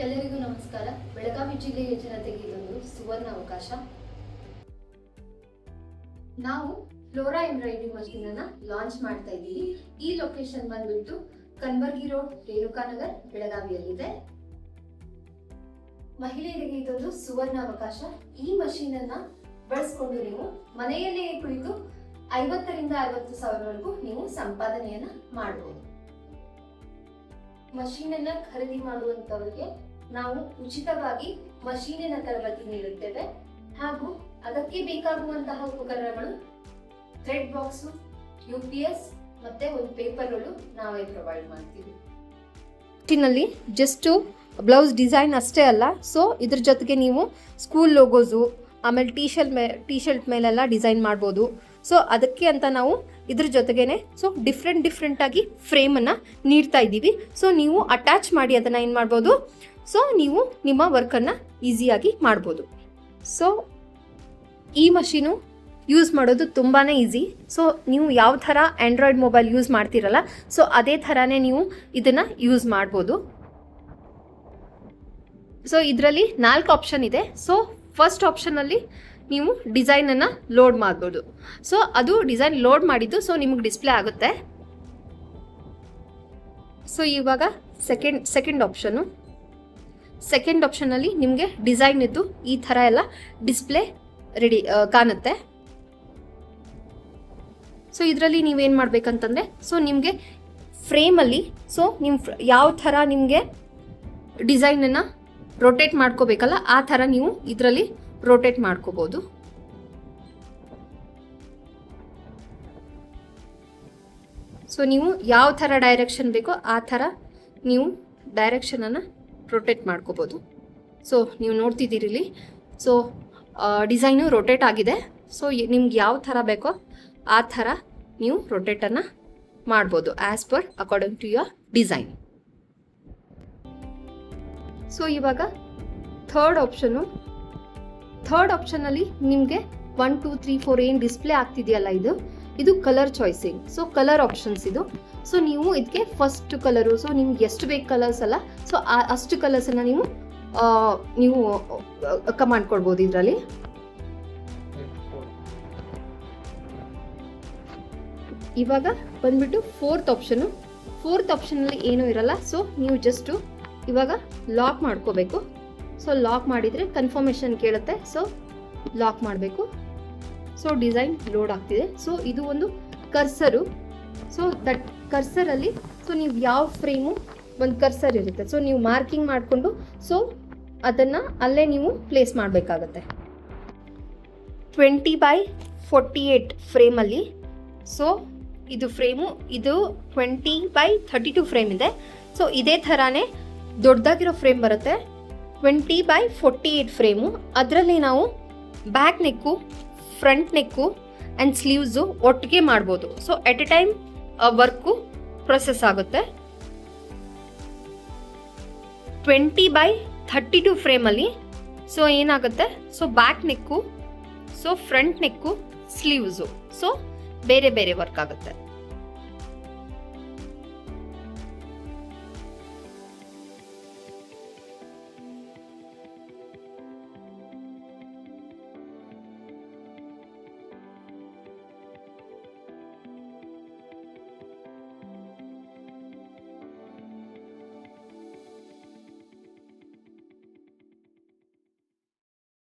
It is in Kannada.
ಎಲ್ಲರಿಗೂ ನಮಸ್ಕಾರ. ಬೆಳಗಾವಿ ಜಿಲ್ಲೆಯ ಜನತೆಗೆ ಇದೊಂದು ಸುವರ್ಣ ಅವಕಾಶ. ನಾವು ಫ್ಲೋರಾ ಎಂಬ್ರಾಯ್ಡರಿ ಮಷೀನ್ ಅನ್ನ ಲಾಂಚ್ ಮಾಡ್ತಾ ಇದ್ದೀವಿ. ಈ ಲೊಕೇಶನ್ ಬಂದ್ಬಿಟ್ಟು ಕನ್ಬರ್ಗಿ ರೋಡ್, ರೇಣುಕಾನಗರ್, ಬೆಳಗಾವಿಯಲ್ಲಿದೆ. ಮಹಿಳೆಯರಿಗೆ ಇದೊಂದು ಸುವರ್ಣ ಅವಕಾಶ. ಈ ಮಷೀನ್ ಅನ್ನ ಬಳಸ್ಕೊಂಡು ನೀವು ಮನೆಯಲ್ಲೇ ಕುಳಿತು 50ರಿಂದ 60 ಸಾವಿರವರೆಗೂ ನೀವು ಸಂಪಾದನೆಯನ್ನ ಮಾಡಬಹುದು. ಮಷೀನ್ ಅನ್ನ ಖರೀದಿ ಮಾಡುವಂತವರಿಗೆ ನಾವು ಉಚಿತವಾಗಿ ಮಷೀನಿನ ತರಬೇತಿ ನೀಡುತ್ತೇವೆ ಹಾಗೂ ಅದಕ್ಕೆ ಬೇಕಾಗುವಂತಹ ಉಪಕರಣಗಳು ಥ್ರೆಡ್ ಬಾಕ್ಸ್, UPS ಮತ್ತೆ ಒಂದು ಪೇಪರ್ ರೋಲ್ ನಾವೇ ಪ್ರೊವೈಡ್ ಮಾಡ್ತೀವಿ. ಮಷೀನಲ್ಲಿ ಜಸ್ಟ್ ಬ್ಲೌಸ್ ಡಿಸೈನ್ ಅಷ್ಟೇ ಅಲ್ಲ, ಸೊ ಇದ್ರ ಜೊತೆಗೆ ನೀವು ಸ್ಕೂಲ್ ಲೋಗೋಸು, ಆಮೇಲೆ ಟಿ ಶರ್ಟ್ ಮೇಲೆಲ್ಲ ಡಿಸೈನ್ ಮಾಡ್ಬೋದು. ಸೊ ಅದಕ್ಕೆ ಅಂತ ನಾವು ಇದ್ರ ಜೊತೆಗೇನೆ ಡಿಫ್ರೆಂಟ್ ಆಗಿ ಫ್ರೇಮನ್ನು ನೀಡ್ತಾ ಇದ್ದೀವಿ. ಸೊ ನೀವು ಅಟ್ಯಾಚ್ ಮಾಡಿ ಅದನ್ನು ಏನು ಮಾಡ್ಬೋದು, ಸೊ ನೀವು ನಿಮ್ಮ ವರ್ಕನ್ನು ಈಸಿಯಾಗಿ ಮಾಡ್ಬೋದು. ಸೊ ಈ ಮಷೀನು ಯೂಸ್ ಮಾಡೋದು ತುಂಬಾ ಈಸಿ. ಸೊ ನೀವು ಯಾವ ಥರ ಆ್ಯಂಡ್ರಾಯ್ಡ್ ಮೊಬೈಲ್ ಯೂಸ್ ಮಾಡ್ತೀರಲ್ಲ, ಸೊ ಅದೇ ಥರನೇ ನೀವು ಇದನ್ನು ಯೂಸ್ ಮಾಡ್ಬೋದು. ಸೊ ಇದರಲ್ಲಿ 4 ಆಪ್ಷನ್ ಇದೆ. ಸೊ ಫಸ್ಟ್ ಆಪ್ಷನಲ್ಲಿ ನೀವು ಡಿಸೈನನ್ನು ಲೋಡ್ ಮಾಡ್ಬೋದು. ಸೊ ಅದು ಡಿಸೈನ್ ಲೋಡ್ ಮಾಡಿದ್ದು ಸೊ ನಿಮಗೆ ಡಿಸ್ಪ್ಲೇ ಆಗುತ್ತೆ. ಸೊ ಇವಾಗ ಸೆಕೆಂಡ್ ಆಪ್ಷನಲ್ಲಿ ನಿಮಗೆ ಡಿಸೈನ್ ಇದ್ದು ಈ ಥರ ಎಲ್ಲ ಡಿಸ್ಪ್ಲೇ ರೆಡಿ ಕಾಣುತ್ತೆ. ಸೊ ಇದರಲ್ಲಿ ನೀವೇನು ಮಾಡಬೇಕಂತಂದರೆ, ಸೊ ನಿಮಗೆ ಫ್ರೇಮಲ್ಲಿ ಸೊ ನಿಮ್ಮ ಯಾವ ಥರ ನಿಮಗೆ ಡಿಸೈನನ್ನು ರೊಟೇಟ್ ಮಾಡ್ಕೋಬೇಕಲ್ಲ, ಆ ಥರ ನೀವು ಇದರಲ್ಲಿ ರೋಟೇಟ್ ಮಾಡ್ಕೋಬೋದು. ಸೊ ನೀವು ಯಾವ ಥರ ಡೈರೆಕ್ಷನ್ ಬೇಕೋ ಆ ಥರ ನೀವು ಡೈರೆಕ್ಷನನ್ನು ರೊಟೇಟ್ ಮಾಡ್ಕೋಬೋದು. ಸೊ ನೀವು ನೋಡ್ತಿದ್ದೀರಿಲ್ಲಿ, ಸೊ ಡಿಸೈನು ರೊಟೇಟ್ ಆಗಿದೆ. ಸೊ ನಿಮ್ಗೆ ಯಾವ ಥರ ಬೇಕೋ ಆ ಥರ ನೀವು ರೊಟೇಟನ್ನು ಮಾಡ್ಬೋದು as per according to your design. So ಇವಾಗ ಥರ್ಡ್ ಆಪ್ಷನಲ್ಲಿ ನಿಮಗೆ 1 2 3 4 ಏನು ಡಿಸ್ಪ್ಲೇ ಆಗ್ತಿದೆಯಲ್ಲ, ಇದು colour choosing. So colour options ಇದು. ಸೊ ನೀವು ಇದಕ್ಕೆ ಫಸ್ಟ್ ಕಲರು, ಸೊ ನಿಮ್ಗೆ ಎಷ್ಟು ಬೇಕು ಕಲರ್ಸ್ ಅಲ್ಲ, ಸೊ ಅಷ್ಟು ಕಲರ್ಸನ್ನು ನೀವು ಕಮಾಂಡ್ ಕೊಡ್ಬೋದು ಇದರಲ್ಲಿ. ಇವಾಗ ಬಂದ್ಬಿಟ್ಟು ಫೋರ್ತ್ ಆಪ್ಷನಲ್ಲಿ ಏನೂ ಇರಲ್ಲ. ಸೊ ನೀವು ಜಸ್ಟು ಇವಾಗ ಲಾಕ್ ಮಾಡ್ಕೋಬೇಕು. ಸೊ ಲಾಕ್ ಮಾಡಿದರೆ ಕನ್ಫರ್ಮೇಷನ್ ಕೇಳುತ್ತೆ. ಸೊ ಲಾಕ್ ಮಾಡಬೇಕು. ಸೊ ಡಿಸೈನ್ ಲೋಡ್ ಆಗ್ತಿದೆ. ಸೊ ಇದು ಒಂದು ಕರ್ಸರು. ಸೊ ದಟ್ ಕರ್ಸರಲ್ಲಿ ಸೊ ನೀವು ಯಾವ ಫ್ರೇಮು ಒಂದು ಕರ್ಸರ್ ಇರುತ್ತೆ. ಸೊ ನೀವು ಮಾರ್ಕಿಂಗ್ ಮಾಡಿಕೊಂಡು ಸೊ ಅದನ್ನು ಅಲ್ಲೇ ನೀವು ಪ್ಲೇಸ್ ಮಾಡಬೇಕಾಗತ್ತೆ. 20x48 ಫ್ರೇಮಲ್ಲಿ ಸೊ ಇದು ಫ್ರೇಮು, ಇದು 20x32 ಫ್ರೇಮ್ ಇದೆ. ಸೊ ಇದೇ ಥರನೇ ದೊಡ್ಡದಾಗಿರೋ ಫ್ರೇಮ್ ಬರುತ್ತೆ 20x48 ಫ್ರೇಮು. ಅದರಲ್ಲಿ ನಾವು back neck, front neck and sleeves ಒಟ್ಟಿಗೆ ಮಾಡ್ಬೋದು. So at a time work process ಆಗುತ್ತೆ. 20x32 ಫ್ರೇಮಲ್ಲಿ ಸೊ ಏನಾಗುತ್ತೆ, ಸೊ ಬ್ಯಾಕ್ ನೆಕ್ಕು, ಸೊ ಫ್ರಂಟ್ ನೆಕ್ಕು, ಸ್ಲೀವ್ಸು ಸೊ ಬೇರೆ ಬೇರೆ ವರ್ಕ್ ಆಗುತ್ತೆ.